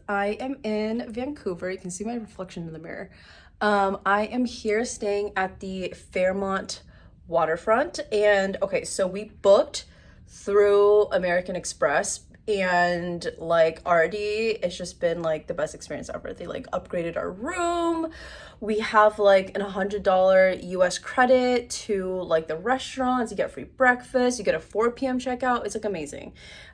I am in Vancouver. You can see my reflection in the mirror. I am here staying at the Fairmont waterfront. And okay, so we booked through American Express, and like already it's just been like the best experience ever. They like upgraded our room. We have like an $100 US credit to like the restaurants. You get free breakfast, you get a 4 p.m. checkout. It's like amazing.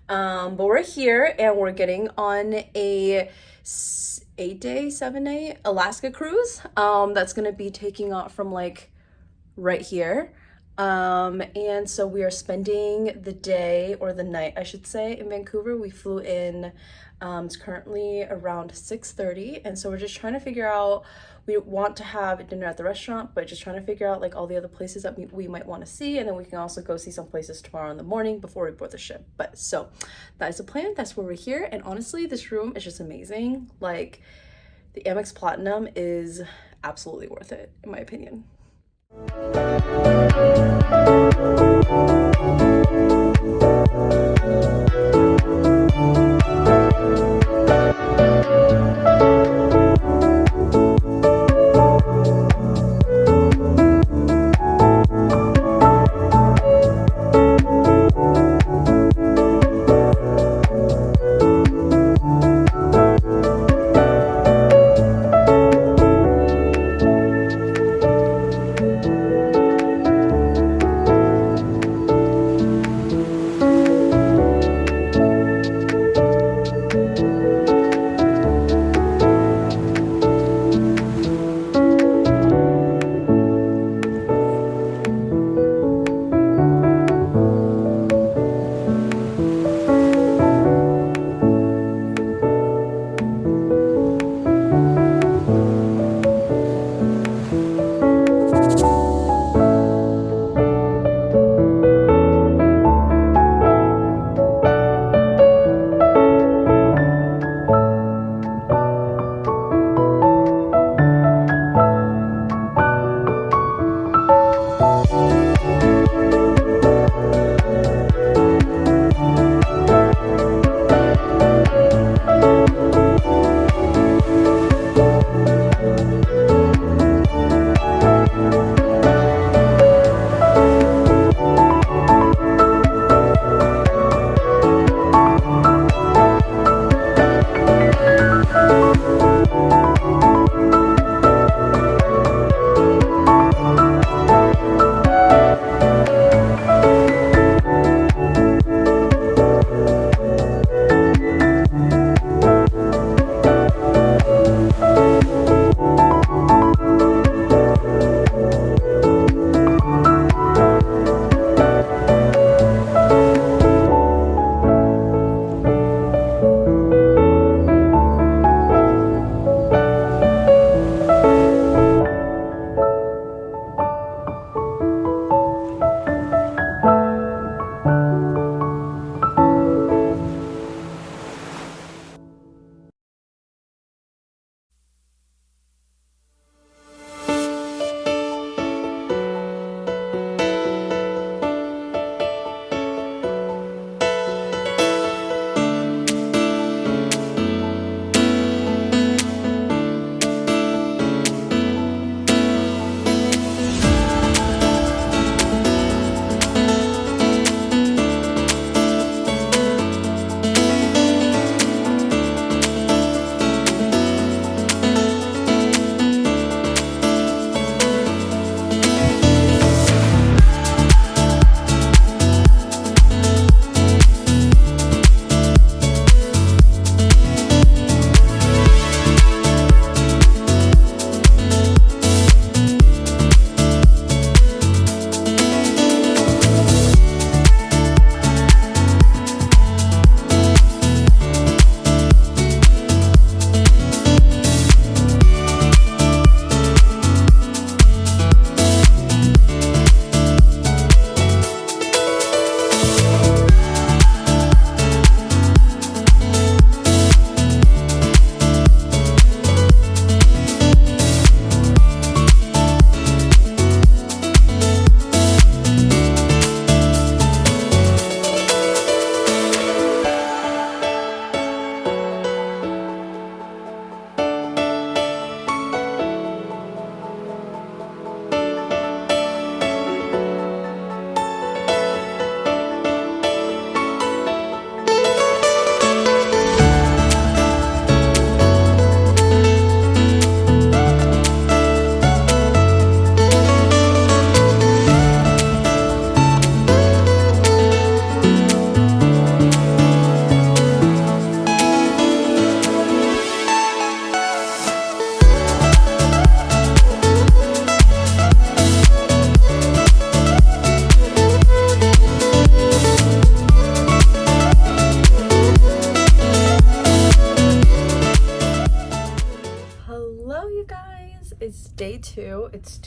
But we're here and we're getting on a 8-day, 7-day Alaska cruise. That's gonna be taking off from like right here. And so we are spending the day, or the night I should say, in Vancouver. We flew in, it's currently around 6:30, and so we're just trying to figure out, we want to have dinner at the restaurant, but just trying to figure out like all the other places that we might want to see, and then we can also go see some places tomorrow in the morning before we board the ship. But so that is the plan. That's where we're here, and honestly this room is just amazing. Like the Amex Platinum is absolutely worth it in my opinion.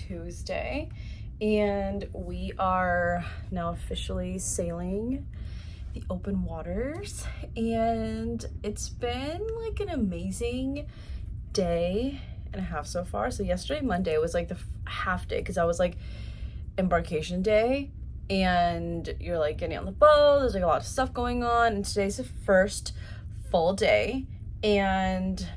Tuesday, and we are now officially sailing the open waters, and it's been like an amazing day and a half so far. So yesterday, Monday, was like the half day because I was like embarkation day, and you're like getting on the boat, there's like a lot of stuff going on, and today's the first full day. And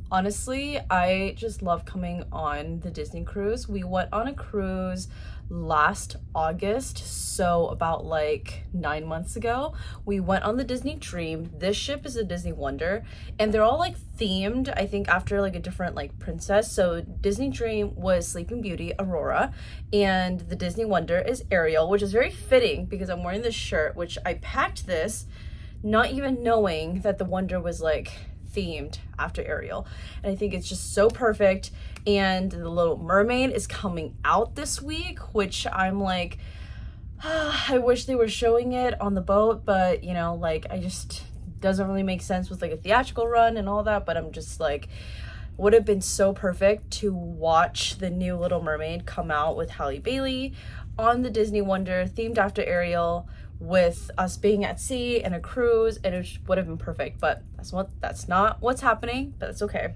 honestly, I just love coming on the Disney cruise. We went on a cruise last August, so about like 9 months ago. We went on the Disney Dream. This ship is a Disney Wonder, and they're all like themed, I think, after like a different like princess. So Disney Dream was Sleeping Beauty, Aurora, and the Disney Wonder is Ariel, which is very fitting because I'm wearing this shirt, which I packed this not even knowing that the Wonder was like themed after Ariel, and I think it's just so perfect. And the Little Mermaid is coming out this week, which I'm like, I wish they were showing it on the boat, but you know, like, I just doesn't really make sense with like a theatrical run and all that. But I'm just like, would have been so perfect to watch the new Little Mermaid come out with Halle Bailey on the Disney Wonder themed after Ariel, with us being at sea and a cruise, and it would have been perfect. But that's not what's happening, but it's okay.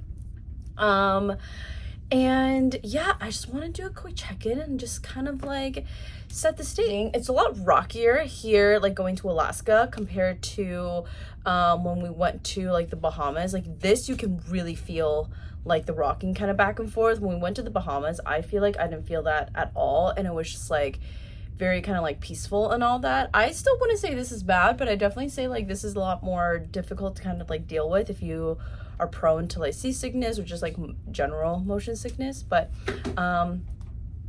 And yeah, I just want to do a quick check-in and just kind of like set the stage. It's a lot rockier here, like going to Alaska compared to when we went to like the Bahamas. Like this, you can really feel like the rocking kind of back and forth. When we went to the Bahamas, I feel like I didn't feel that at all, and it was just like very kind of like peaceful and all that. I still wouldn't say this is bad, but I definitely say like this is a lot more difficult to kind of like deal with if you are prone to like seasickness or just like general motion sickness. But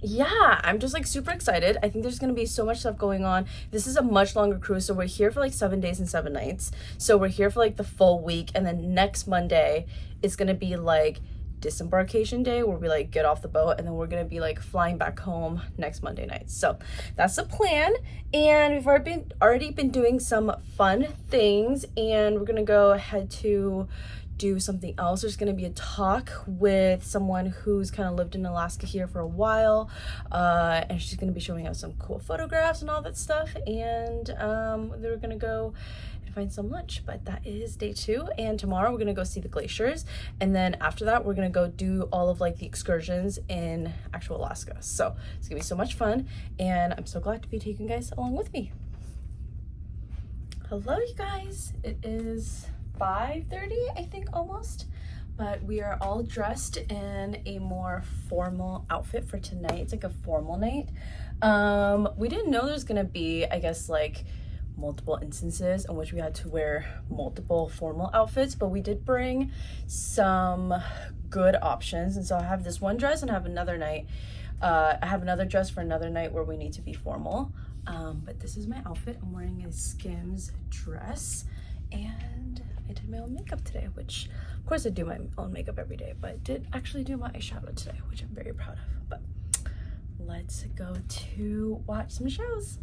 yeah, I'm just like super excited. I think there's gonna be so much stuff going on. This is a much longer cruise, so we're here for like 7 days and 7 nights. So we're here for like the full week, and then next Monday it's gonna be like disembarkation day, where we like get off the boat, and then we're gonna be like flying back home next Monday night. So that's the plan, and we've already been doing some fun things, and we're gonna go ahead to do something else. There's gonna be a talk with someone who's kind of lived in Alaska here for a while, and she's gonna be showing us some cool photographs and all that stuff, and they're gonna go and find some lunch. But that is day 2, and tomorrow we're gonna go see the glaciers, and then after that we're gonna go do all of like the excursions in actual Alaska. So it's gonna be so much fun, and I'm so glad to be taking you guys along with me. Hello you guys, it is 5:30, I think, almost, but we are all dressed in a more formal outfit for tonight. It's like a formal night. We didn't know there's gonna be, I guess, like multiple instances in which we had to wear multiple formal outfits, but we did bring some good options. And so I have this one dress, and I have another night, I have another dress for another night where we need to be formal. But this is my outfit. I'm wearing a Skims dress, and I did my own makeup today, which of course I do my own makeup every day, but I did actually do my eyeshadow today, which I'm very proud of. But let's go to watch some shows.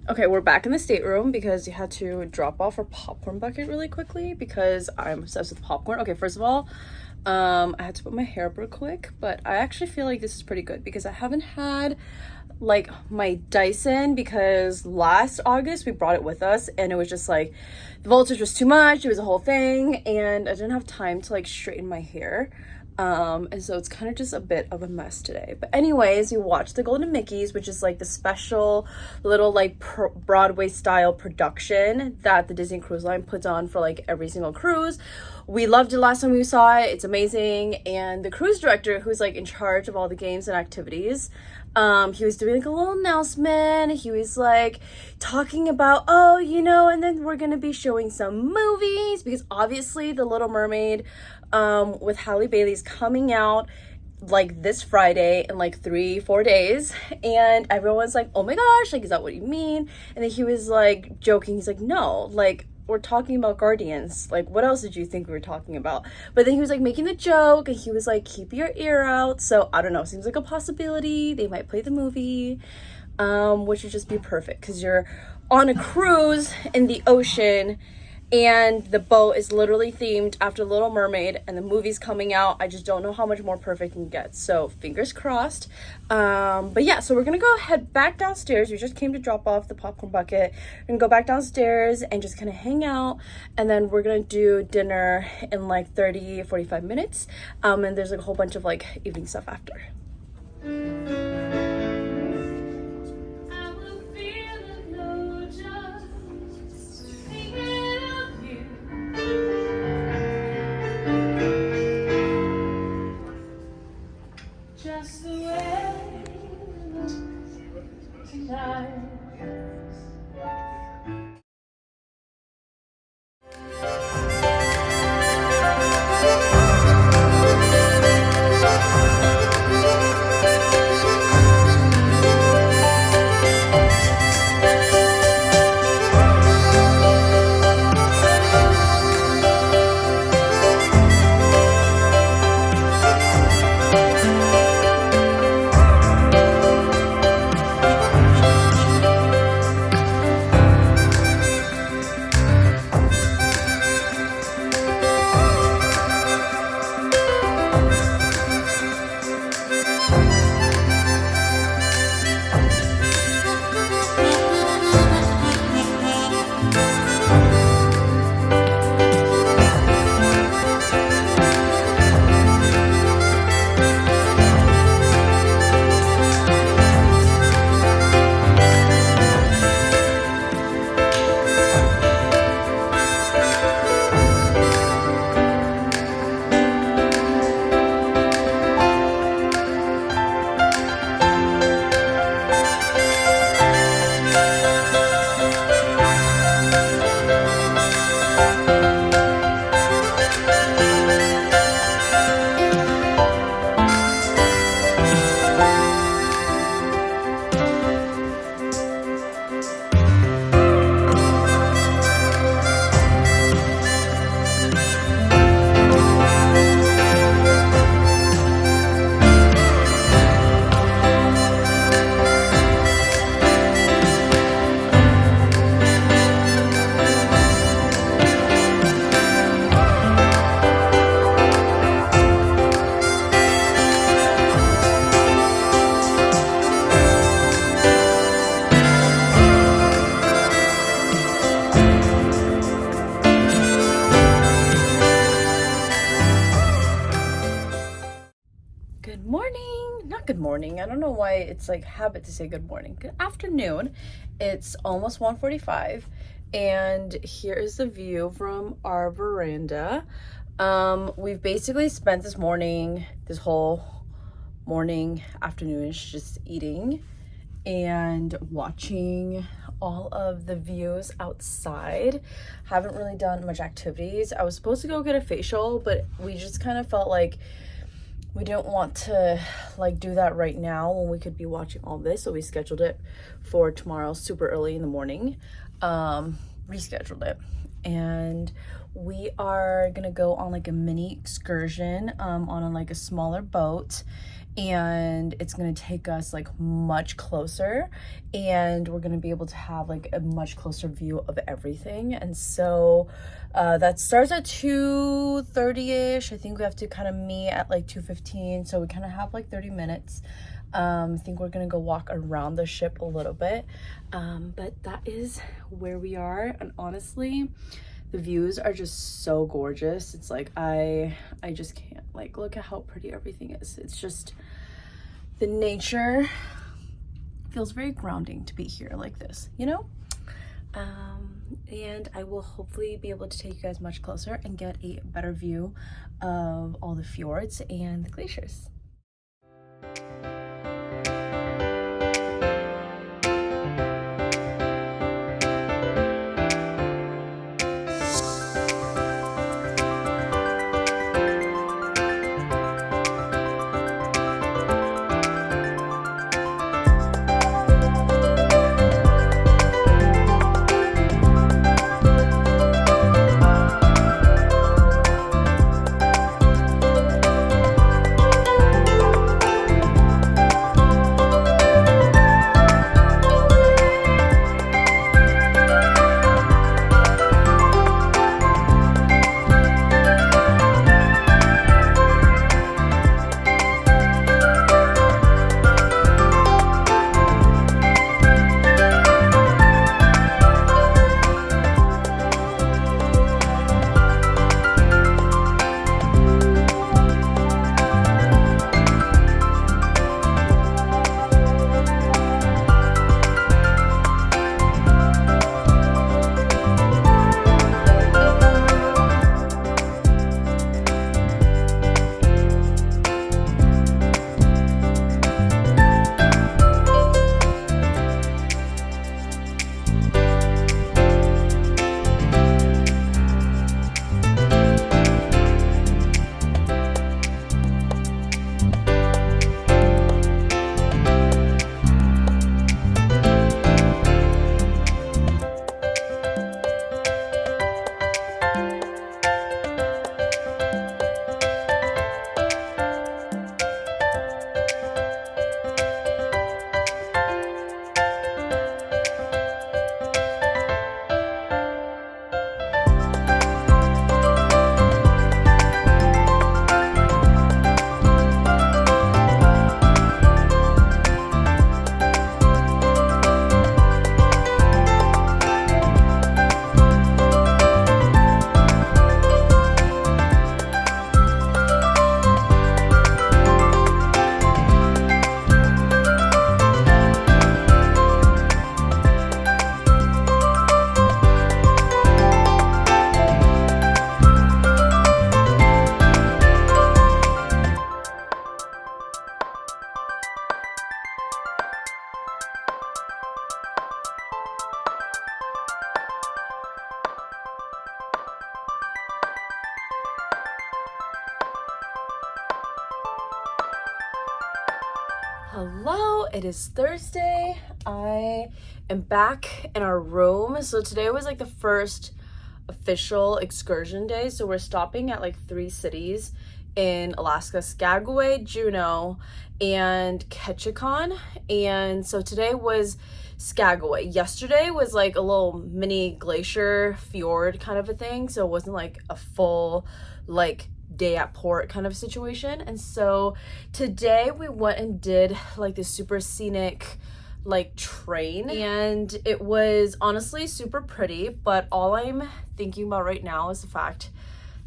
Okay, we're back in the stateroom because you had to drop off our popcorn bucket really quickly because I'm obsessed with popcorn. Okay, first of all, I had to put my hair up real quick, but I actually feel like this is pretty good because I haven't had like my Dyson, because last August we brought it with us and it was just like the voltage was too much. It was a whole thing, and I didn't have time to like straighten my hair. And so it's kind of just a bit of a mess today. But anyways, we watched the Golden Mickeys, which is like the special little like Broadway style production that the Disney Cruise Line puts on for like every single cruise. We loved it last time we saw it. It's amazing. And the cruise director, who's like in charge of all the games and activities, he was doing like a little announcement. He was like talking about, oh, you know, and then we're gonna be showing some movies, because obviously The Little Mermaid with Halle Bailey's coming out like this Friday in like 3-4 days, and everyone's like, oh my gosh, like, is that what you mean? And then he was like joking, he's like, no, like, we're talking about Guardians, like, what else did you think we were talking about? But then he was like making the joke, and he was like, keep your ear out. So I don't know, seems like a possibility they might play the movie, which would just be perfect, because you're on a cruise in the ocean and the boat is literally themed after Little Mermaid, and the movie's coming out. I just don't know how much more perfect it can get, so fingers crossed. But yeah, so we're gonna go head back downstairs. We just came to drop off the popcorn bucket. We're gonna go back downstairs and just kind of hang out, and then we're gonna do dinner in like 30-45 minutes, and there's like a whole bunch of like evening stuff after. Just the way tonight. Good morning. I don't know why it's like habit to say good morning. Good afternoon. It's almost 1:45, and here is the view from our veranda. We've basically spent this whole morning, afternoon, just eating and watching all of the views outside. Haven't really done much activities. I was supposed to go get a facial, but we just kind of felt like we didn't want to like do that right now when we could be watching all this, so we scheduled it for tomorrow super early in the morning. Rescheduled it, and we are gonna go on like a mini excursion on like a smaller boat, and it's gonna take us like much closer, and we're gonna be able to have like a much closer view of everything. And so that starts at 2:30ish. I think we have to kind of meet at like 2:15, so we kind of have like 30 minutes. I think we're gonna go walk around the ship a little bit, but that is where we are. And honestly, The views are just so gorgeous. It's like I just can't, like, look at how pretty everything is. It's just, the nature feels very grounding to be here like this, you know? And I will hopefully be able to take you guys much closer and get a better view of all the fjords and the glaciers. Hello, it is Thursday. I am back in our room. So today was like the first official excursion day. So we're stopping at like 3 cities in Alaska: Skagway, Juneau, and Ketchikan. And so today was Skagway. Yesterday was like a little mini glacier fjord kind of a thing. So it wasn't like a full like day at port kind of situation. And so today we went and did like this super scenic like train, and it was honestly super pretty, but all I'm thinking about right now is the fact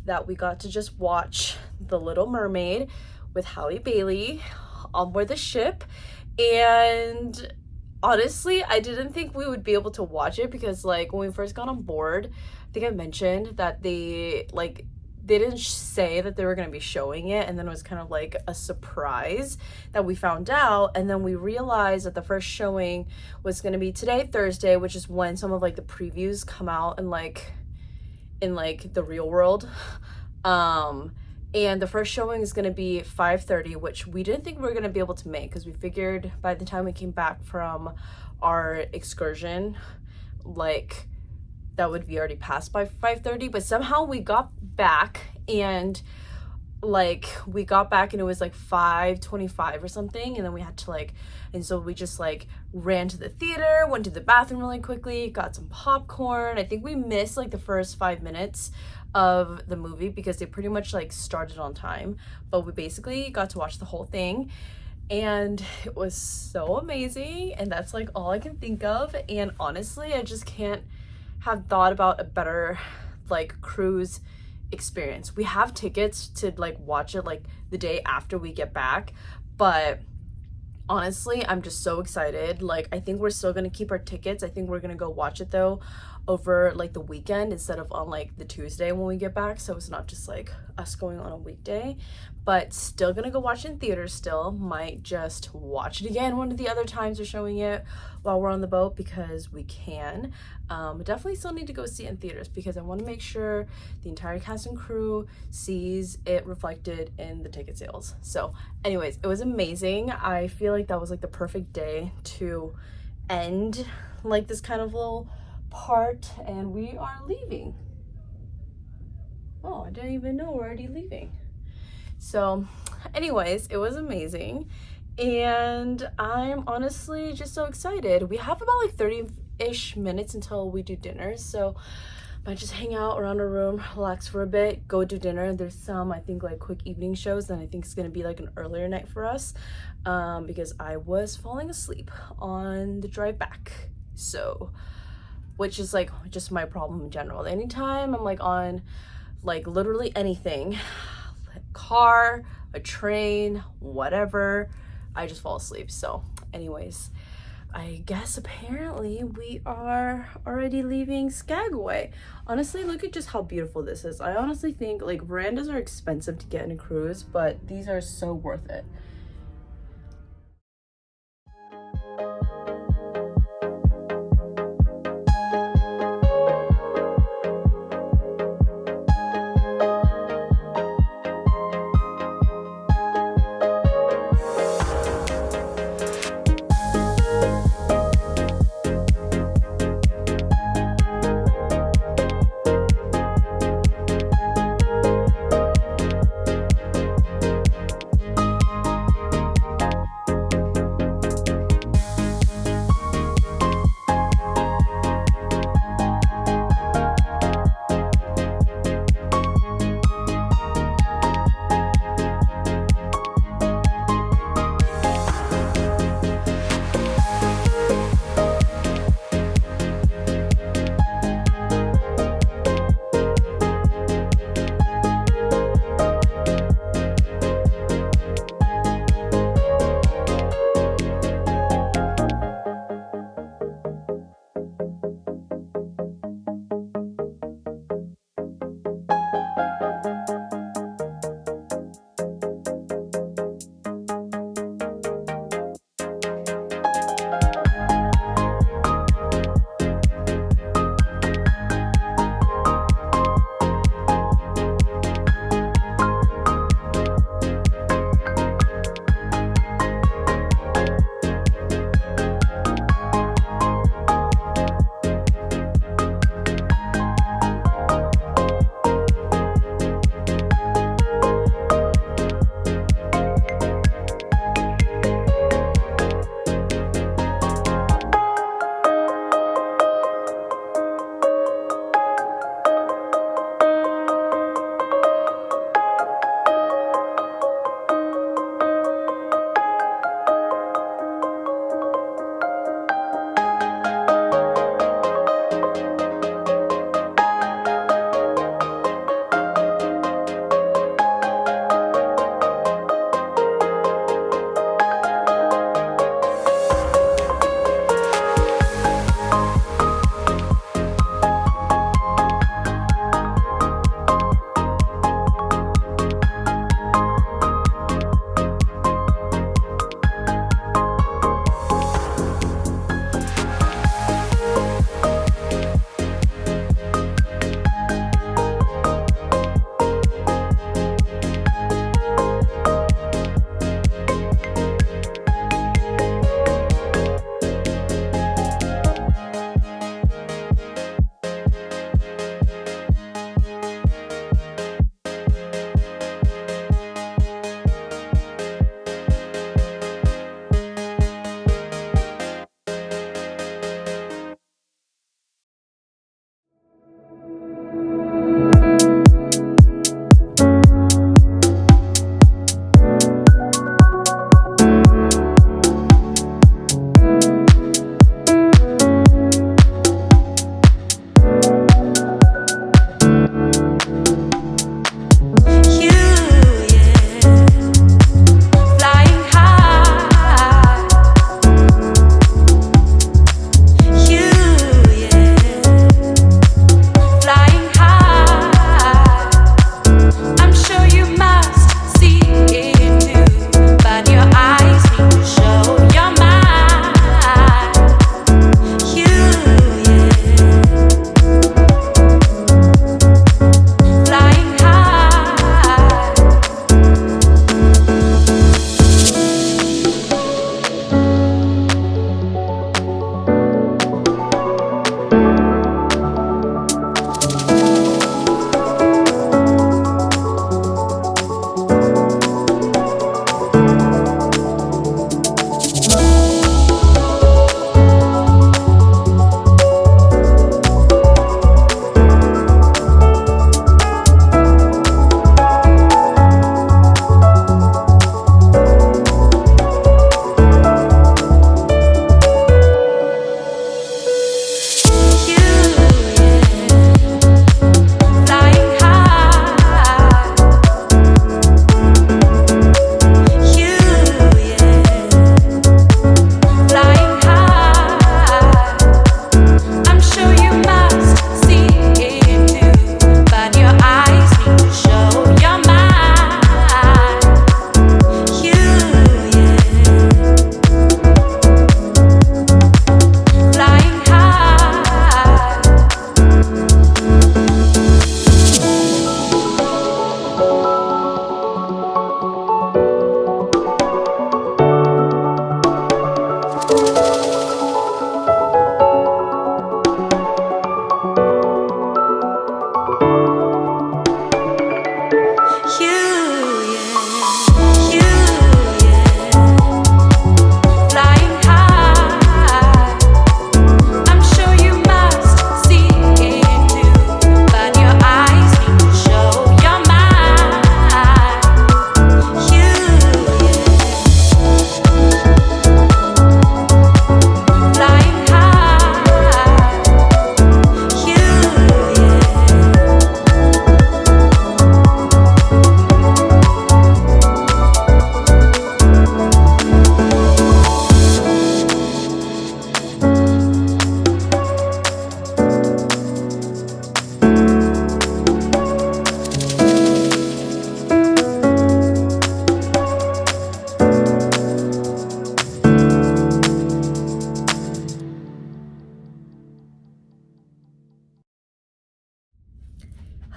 that we got to just watch The Little Mermaid with Halle Bailey on board the ship. And honestly, I didn't think we would be able to watch it because like when we first got on board, I think I mentioned that they didn't say that they were going to be showing it, and then it was kind of like a surprise that we found out. And then we realized that the first showing was going to be today, Thursday, which is when some of like the previews come out and like in like the real world. And the first showing is going to be 5:30, which we didn't think we were going to be able to make because we figured by the time we came back from our excursion, like that would be already passed by 5:30. But somehow we got back, and like we got back and it was like 5:25 or something, and then we had to like, and so we just like ran to the theater, went to the bathroom really quickly, got some popcorn. I think we missed like the first 5 minutes of the movie because they pretty much like started on time, but we basically got to watch the whole thing, and it was so amazing. And that's like all I can think of. And honestly, I just can't have thought about a better like cruise experience. We have tickets to like watch it like the day after we get back, but honestly, I'm just so excited. Like, I think we're still gonna keep our tickets. I think we're gonna go watch it though over like the weekend instead of on like the Tuesday when we get back, so it's not just like us going on a weekday. But still gonna go watch it in theaters. Still might just watch it again one of the other times they're showing it while we're on the boat, because we can. Definitely still need to go see it in theaters because I want to make sure the entire cast and crew sees it reflected in the ticket sales. So anyways, it was amazing. I feel like that was like the perfect day to end like this kind of little part, and we are leaving. Oh, I didn't even know we're already leaving. So anyways, it was amazing, and I'm honestly just so excited. We have about like 30-ish minutes until we do dinner, so I might just hang out around our room, relax for a bit, go do dinner. There's some, I think, like quick evening shows, and I think it's gonna be like an earlier night for us, because I was falling asleep on the drive back. So, which is like just my problem in general. Anytime I'm like on like literally anything, car, a train, whatever, I just fall asleep. So anyways, I guess apparently we are already leaving Skagway. Honestly, look at just how beautiful this is. I honestly think like verandas are expensive to get in a cruise, but these are so worth it.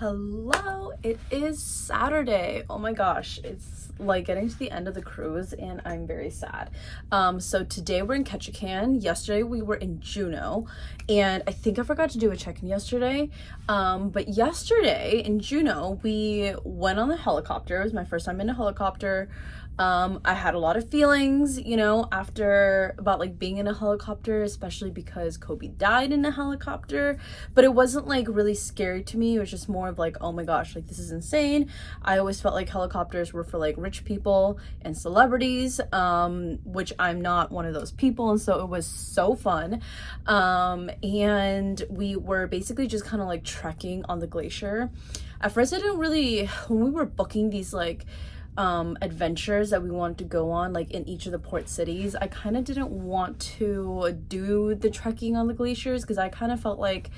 Hello, it is Saturday. Oh my gosh, it's like getting to the end of the cruise and I'm very sad. So today we're in Ketchikan. Yesterday we were in Juneau, and I think I forgot to do a check-in yesterday. But yesterday in Juneau we went on the helicopter. It was my first time in a helicopter. I had a lot of feelings, you know, after about like being in a helicopter, especially because Kobe died in a helicopter, but it wasn't like really scary to me. It was just more of like, oh my gosh, like this is insane. I always felt like helicopters were for like rich people and celebrities, which I'm not one of those people. And so it was so fun. And we were basically just kind of like trekking on the glacier. At first I didn't really, when we were booking these like adventures that we wanted to go on like in each of the port cities, I kind of didn't want to do the trekking on the glaciers because I kind of felt like,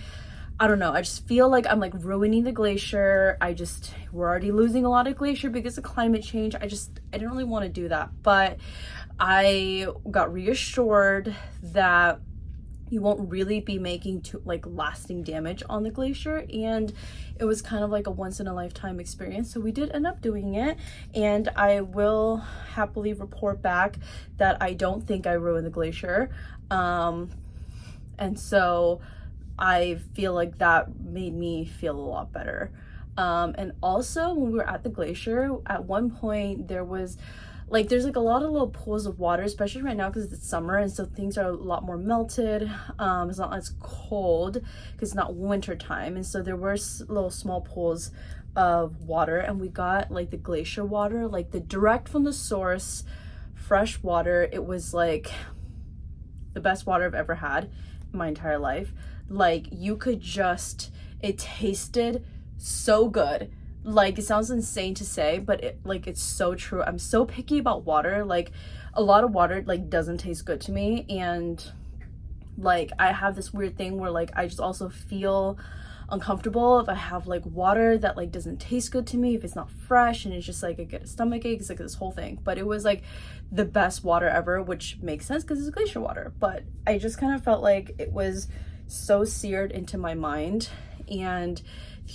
I don't know, I just feel like I'm like ruining the glacier. We're already losing a lot of glacier because of climate change. I didn't really want to do that, but I got reassured that you won't really be making lasting damage on the glacier, and it was kind of like a once in a lifetime experience. So we did end up doing it, and I will happily report back that I don't think I ruined the glacier. And so I feel like that made me feel a lot better. And also when we were at the glacier, at one point there's like a lot of little pools of water, especially right now because it's summer, and so things are a lot more melted. It's not as cold because it's not winter time, and so there were little small pools of water, and we got like the glacier water, like the direct from the source fresh water. It was like the best water I've ever had in my entire life. Like it tasted so good. Like, it sounds insane to say, but it's so true. I'm so picky about water. Like, a lot of water like doesn't taste good to me, and like I have this weird thing where like I just also feel uncomfortable if I have like water that like doesn't taste good to me, if it's not fresh, and it's just like I get a stomach ache. It's like this whole thing. But it was like the best water ever, which makes sense because it's glacier water. But I just kind of felt like it was so seared into my mind, and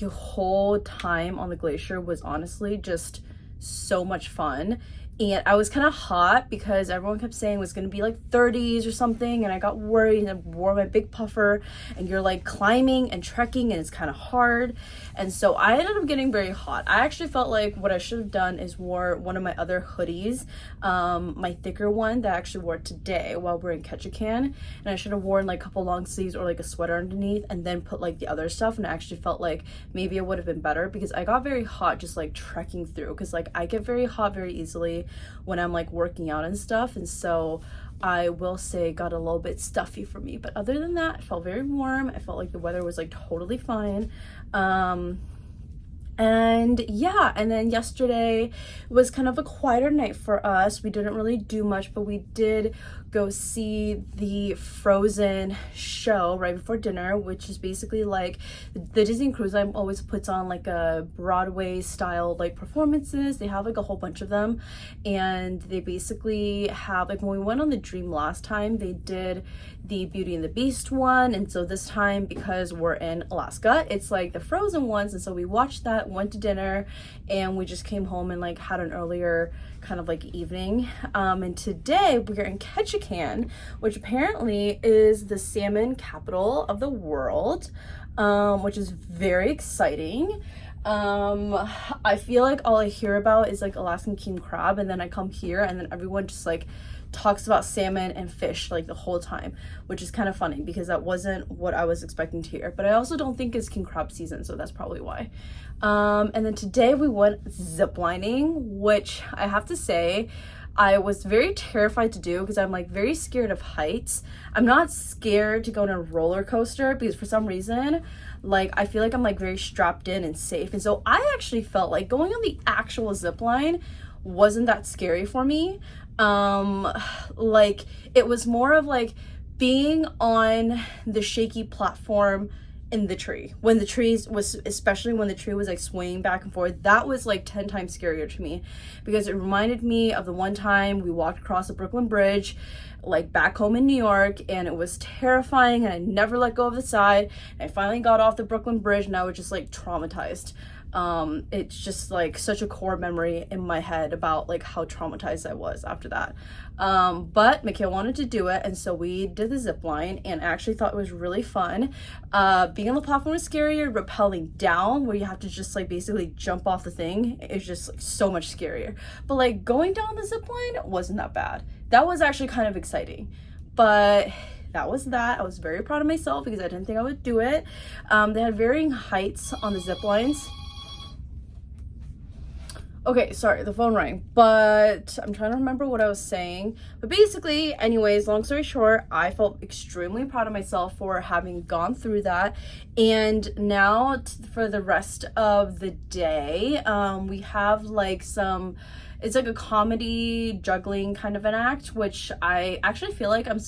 the whole time on the glacier was honestly just so much fun. And I was kind of hot because everyone kept saying it was going to be like 30s or something, and I got worried and I wore my big puffer, and you're like climbing and trekking and it's kind of hard, and so I ended up getting very hot. I actually felt like what I should have done is wore one of my other hoodies, my thicker one that I actually wore today while we're in Ketchikan, and I should have worn like a couple long sleeves or like a sweater underneath and then put like the other stuff, and I actually felt like maybe it would have been better because I got very hot just like trekking through, because like I get very hot very easily when I'm like working out and stuff, and so I will say it got a little bit stuffy for me. But other than that, I felt very warm. I felt like the weather was like totally fine. And yeah, and then yesterday was kind of a quieter night for us. We didn't really do much, but we did go see the Frozen show right before dinner, which is basically like the Disney Cruise Line always puts on like a Broadway style like performances. They have like a whole bunch of them, and they basically have like, when we went on the Dream last time, they did the Beauty and the Beast one, and so this time, because we're in Alaska, it's like the Frozen ones, and so we watched that, went to dinner, and we just came home and like had an earlier kind of like evening. And today we're in Ketchikan, which apparently is the salmon capital of the world, which is very exciting. I feel like all I hear about is like Alaskan king crab, and then I come here and then everyone just like talks about salmon and fish like the whole time, which is kind of funny because that wasn't what I was expecting to hear. But I also don't think it's king crab season, so that's probably why. And then today we went ziplining, which I have to say I was very terrified to do because I'm like very scared of heights. I'm not scared to go on a roller coaster because for some reason like I feel like I'm like very strapped in and safe, and so I actually felt like going on the actual zip line wasn't that scary for me. Like it was more of like being on the shaky platform in the tree. When the trees was, especially when the tree was like swaying back and forth, that was like 10 times scarier to me, because it reminded me of the one time we walked across the Brooklyn Bridge like back home in New York, and it was terrifying, and I never let go of the side. And I finally got off the Brooklyn Bridge and I was just like traumatized. It's just like such a core memory in my head about like how traumatized I was after that. But Mikhail wanted to do it, and so we did the zip line, and I actually thought it was really fun. Being on the platform was scarier. Rappelling down, where you have to just like basically jump off the thing, is just like so much scarier. But like going down the zip line wasn't that bad. That was actually kind of exciting. But that was that. I was very proud of myself because I didn't think I would do it. They had varying heights on the zip lines. Okay, sorry, the phone rang, but I'm trying to remember what I was saying. But basically, anyways, long story short, I felt extremely proud of myself for having gone through that. And now for the rest of the day, we have like some, it's like a comedy juggling kind of an act, which I actually feel like I'm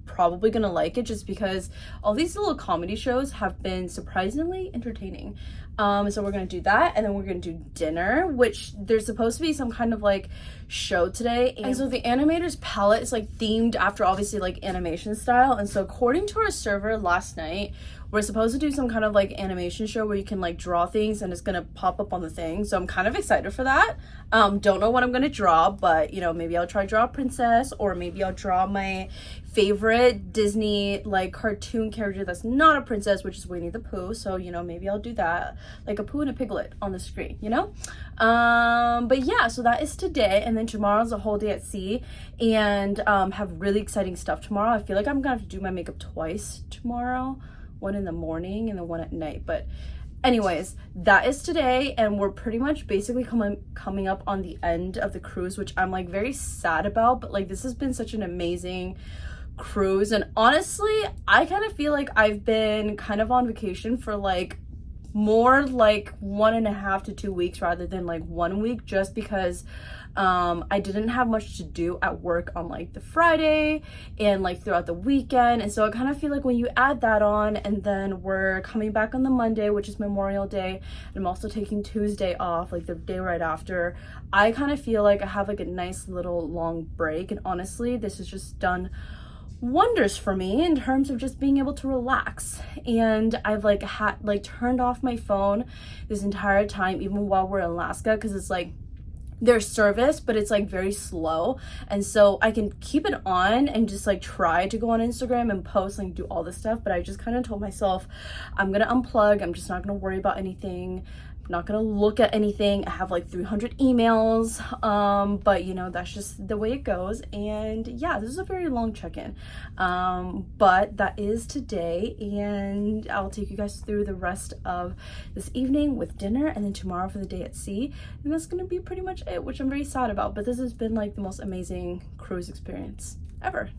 probably gonna like it, just because all these little comedy shows have been surprisingly entertaining. So we're gonna do that, and then we're gonna do dinner, which there's supposed to be some kind of like show today, and so the animator's palette is like themed after obviously like animation style. And so according to our server last night, we're supposed to do some kind of like animation show where you can like draw things and it's gonna pop up on the thing. So I'm kind of excited for that. Don't know what I'm gonna draw, but you know, maybe I'll try to draw a princess, or maybe I'll draw my favorite Disney like cartoon character that's not a princess, which is Winnie the Pooh. So you know, maybe I'll do that, like a Pooh and a Piglet on the screen, you know. But yeah, so that is today, and then tomorrow's a whole day at sea, and have really exciting stuff tomorrow. I feel like I'm gonna have to do my makeup twice tomorrow, one in the morning and then one at night. But anyways, that is today, and we're pretty much basically coming up on the end of the cruise, which I'm like very sad about. But like, this has been such an amazing cruise, and honestly I kind of feel like I've been kind of on vacation for like more like 1.5 to 2 weeks rather than like 1 week, just because I didn't have much to do at work on like the Friday and like throughout the weekend. And so I kind of feel like when you add that on, and then we're coming back on the Monday, which is Memorial Day, and I'm also taking Tuesday off, like the day right after, I kind of feel like I have like a nice little long break. And honestly, this has just done wonders for me in terms of just being able to relax. And I've like turned off my phone this entire time, even while we're in Alaska, because it's like there's service, but it's like very slow, and so I can keep it on and just like try to go on Instagram and post and do all this stuff. But I just kind of told myself I'm gonna unplug. I'm just not gonna worry about anything, not gonna look at anything. I have like 300 emails, but you know, that's just the way it goes. And yeah, this is a very long check-in, but that is today, and I'll take you guys through the rest of this evening with dinner, and then tomorrow for the day at sea. And that's gonna be pretty much it, which I'm very sad about, but this has been like the most amazing cruise experience ever.